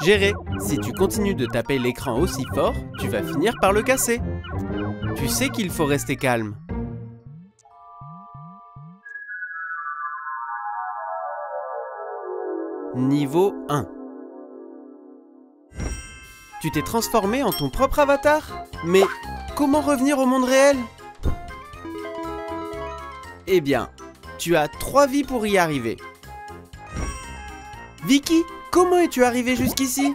Géré, si tu continues de taper l'écran aussi fort, tu vas finir par le casser. Tu sais qu'il faut rester calme. Niveau 1. Tu t'es transformé en ton propre avatar? Mais comment revenir au monde réel? Eh bien, tu as 3 vies pour y arriver. Vicky, comment es-tu arrivé jusqu'ici?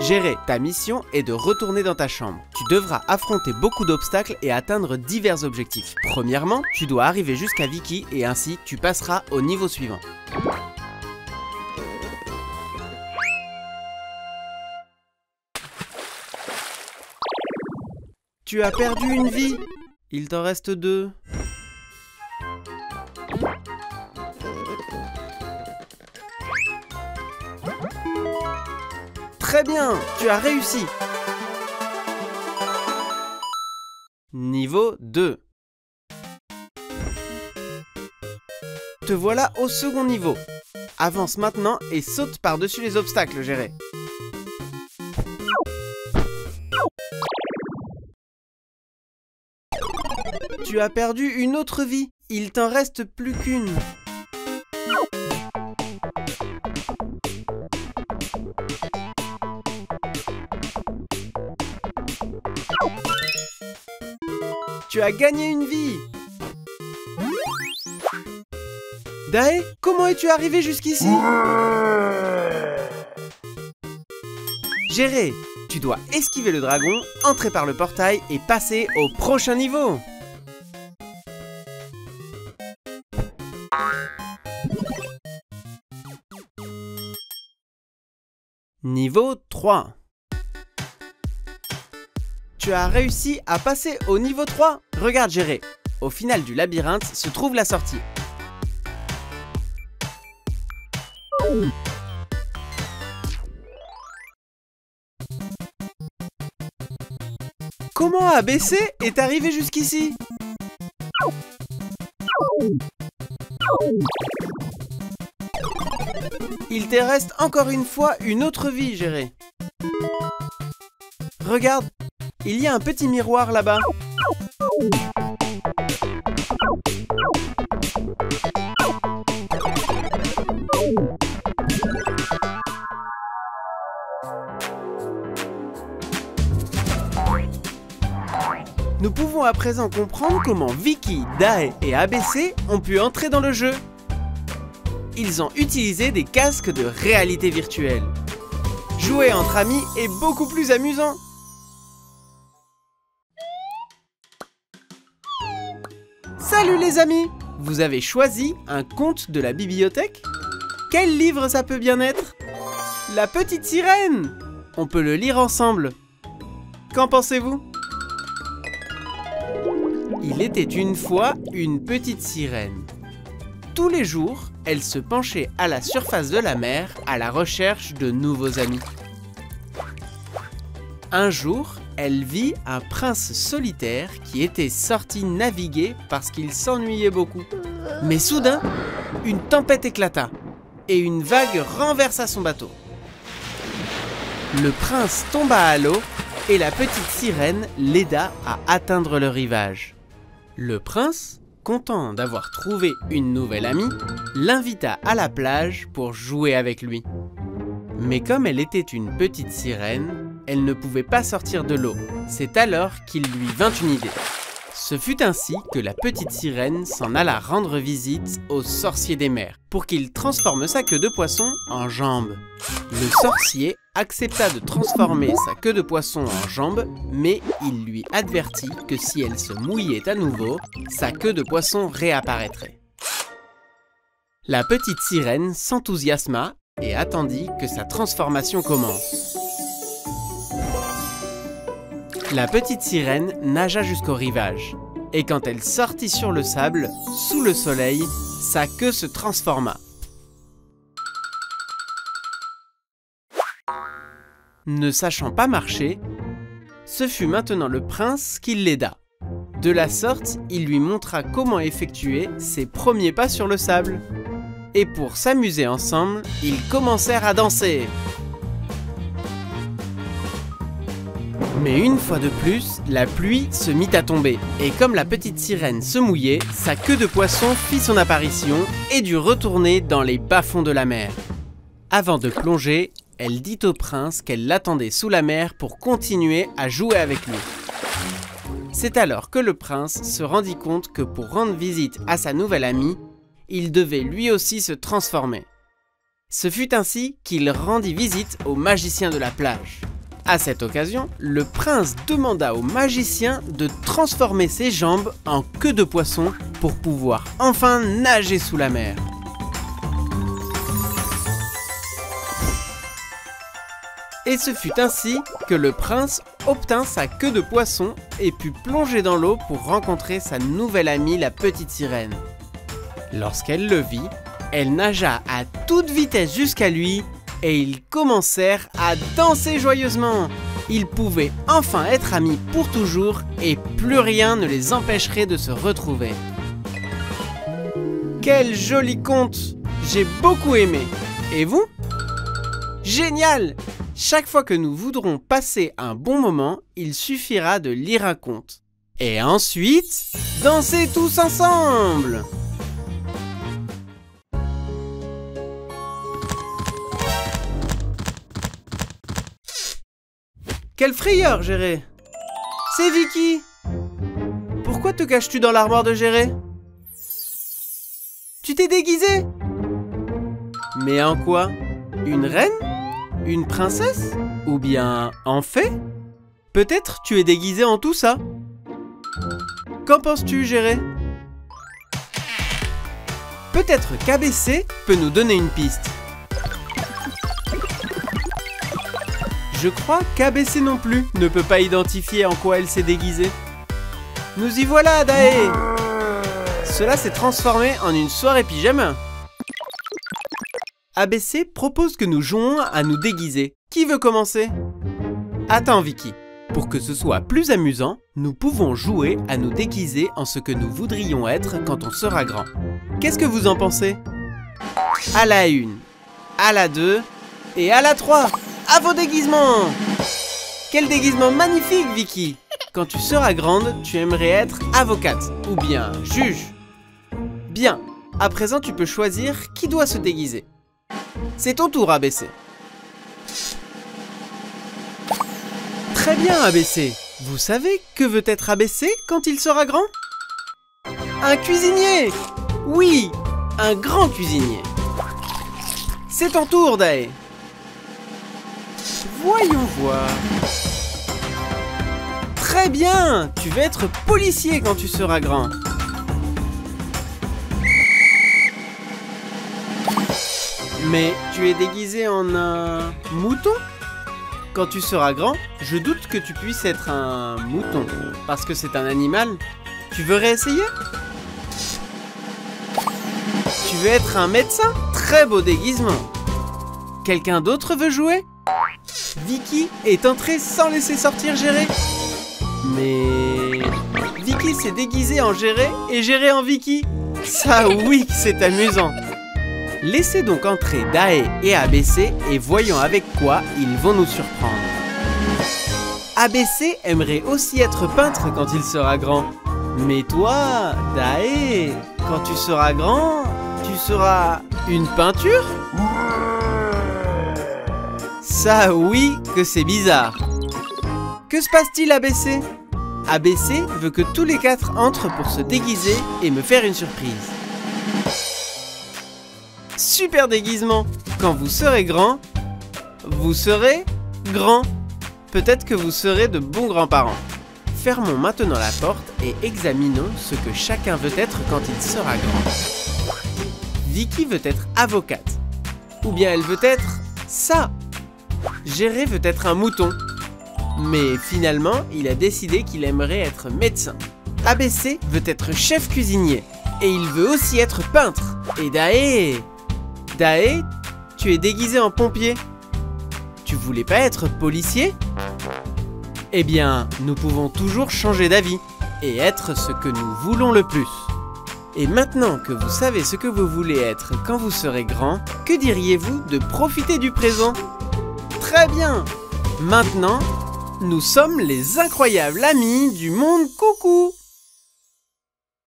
Géré, ta mission est de retourner dans ta chambre. Tu devras affronter beaucoup d'obstacles et atteindre divers objectifs. Premièrement, tu dois arriver jusqu'à Vicky et ainsi tu passeras au niveau suivant. Tu as perdu une vie. Il t'en reste 2. Très bien, tu as réussi. Niveau 2. Te voilà au second niveau. Avance maintenant et saute par-dessus les obstacles, Géré. Tu as perdu une autre vie. Il t'en reste plus qu'une. Tu as gagné une vie. Dae, comment es-tu arrivé jusqu'ici? Géré, tu dois esquiver le dragon, entrer par le portail et passer au prochain niveau. Niveau 3. Tu as réussi à passer au niveau 3. Regarde, Géré. Au final du labyrinthe se trouve la sortie. Comment ABC est arrivé jusqu'ici? Il te reste encore une fois une autre vie, Géré. Regarde, il y a un petit miroir là-bas. Nous pouvons à présent comprendre comment Vicky, Dae et ABC ont pu entrer dans le jeu. Ils ont utilisé des casques de réalité virtuelle. Jouer entre amis est beaucoup plus amusant. Salut les amis! Vous avez choisi un conte de la bibliothèque? Quel livre ça peut bien être? La petite sirène! On peut le lire ensemble. Qu'en pensez-vous? Il était une fois une petite sirène. Tous les jours, elle se penchait à la surface de la mer à la recherche de nouveaux amis. Un jour, elle vit un prince solitaire qui était sorti naviguer parce qu'il s'ennuyait beaucoup. Mais soudain, une tempête éclata et une vague renversa son bateau. Le prince tomba à l'eau et la petite sirène l'aida à atteindre le rivage. Le prince, content d'avoir trouvé une nouvelle amie, l'invita à la plage pour jouer avec lui. Mais comme elle était une petite sirène, elle ne pouvait pas sortir de l'eau. C'est alors qu'il lui vint une idée. Ce fut ainsi que la petite sirène s'en alla rendre visite au sorcier des mers pour qu'il transforme sa queue de poisson en jambe. Le sorcier accepta de transformer sa queue de poisson en jambe, mais il lui avertit que si elle se mouillait à nouveau, sa queue de poisson réapparaîtrait. La petite sirène s'enthousiasma et attendit que sa transformation commence. La petite sirène nagea jusqu'au rivage, et quand elle sortit sur le sable, sous le soleil, sa queue se transforma. Ne sachant pas marcher, ce fut maintenant le prince qui l'aida. De la sorte, il lui montra comment effectuer ses premiers pas sur le sable. Et pour s'amuser ensemble, ils commencèrent à danser. Mais une fois de plus, la pluie se mit à tomber. Et comme la petite sirène se mouillait, sa queue de poisson fit son apparition et dut retourner dans les bas-fonds de la mer. Avant de plonger, elle dit au prince qu'elle l'attendait sous la mer pour continuer à jouer avec lui. C'est alors que le prince se rendit compte que pour rendre visite à sa nouvelle amie, il devait lui aussi se transformer. Ce fut ainsi qu'il rendit visite au magicien de la plage. À cette occasion, le prince demanda au magicien de transformer ses jambes en queue de poisson pour pouvoir enfin nager sous la mer. Et ce fut ainsi que le prince obtint sa queue de poisson et put plonger dans l'eau pour rencontrer sa nouvelle amie, la petite sirène. Lorsqu'elle le vit, elle nagea à toute vitesse jusqu'à lui et ils commencèrent à danser joyeusement. Ils pouvaient enfin être amis pour toujours et plus rien ne les empêcherait de se retrouver. Quel joli conte! J'ai beaucoup aimé. Et vous? Génial! Chaque fois que nous voudrons passer un bon moment, il suffira de lire un conte. Et ensuite, danser tous ensemble! Quelle frayeur, Géré! C'est Vicky! Pourquoi te caches-tu dans l'armoire de Géré? Tu t'es déguisé? Mais en quoi? Une reine? Une princesse? Ou bien en fée? Peut-être tu es déguisé en tout ça? Qu'en penses-tu, Géré? Peut-être qu'ABC peut nous donner une piste. Je crois qu'ABC non plus ne peut pas identifier en quoi elle s'est déguisée. Nous y voilà, Daé! Cela s'est transformé en une soirée pyjama. ABC propose que nous jouons à nous déguiser. Qui veut commencer? Attends, Vicky. Pour que ce soit plus amusant, nous pouvons jouer à nous déguiser en ce que nous voudrions être quand on sera grand. Qu'est-ce que vous en pensez? À la 1, à la 2 et à la 3. À vos déguisements! Quel déguisement magnifique, Vicky! Quand tu seras grande, tu aimerais être avocate ou bien juge. Bien, à présent tu peux choisir qui doit se déguiser. C'est ton tour, ABC. Très bien, ABC. Vous savez que veut être ABC quand il sera grand? Un cuisinier! Oui, un grand cuisinier. C'est ton tour, Daé. Voyons voir. Très bien! Tu vas être policier quand tu seras grand. Mais tu es déguisé en un mouton? Quand tu seras grand, je doute que tu puisses être un mouton, parce que c'est un animal. Tu veux réessayer? Tu veux être un médecin? Très beau déguisement. Quelqu'un d'autre veut jouer? Vicky est entrée sans laisser sortir Géré. Mais Vicky s'est déguisée en Géré et Géré en Vicky. Ça oui que c'est amusant. Laissez donc entrer Daé et ABC et voyons avec quoi ils vont nous surprendre. ABC aimerait aussi être peintre quand il sera grand. Mais toi, Daé, quand tu seras grand, tu seras une peinture? Ça oui que c'est bizarre. Que se passe-t-il, ABC? ABC veut que tous les 4 entrent pour se déguiser et me faire une surprise. Super déguisement! Quand vous serez grand, vous serez grand. Peut-être que vous serez de bons grands-parents. Fermons maintenant la porte et examinons ce que chacun veut être quand il sera grand. Vicky veut être avocate. Ou bien elle veut être ça. Géré veut être un mouton. Mais finalement, il a décidé qu'il aimerait être médecin. ABC veut être chef cuisinier. Et il veut aussi être peintre. Et Daé... Daé, tu es déguisé en pompier. Tu voulais pas être policier? Eh bien, nous pouvons toujours changer d'avis. et être ce que nous voulons le plus. Et maintenant que vous savez ce que vous voulez être quand vous serez grand, que diriez-vous de profiter du présent? Très bien! Maintenant, nous sommes les incroyables amis du monde coucou!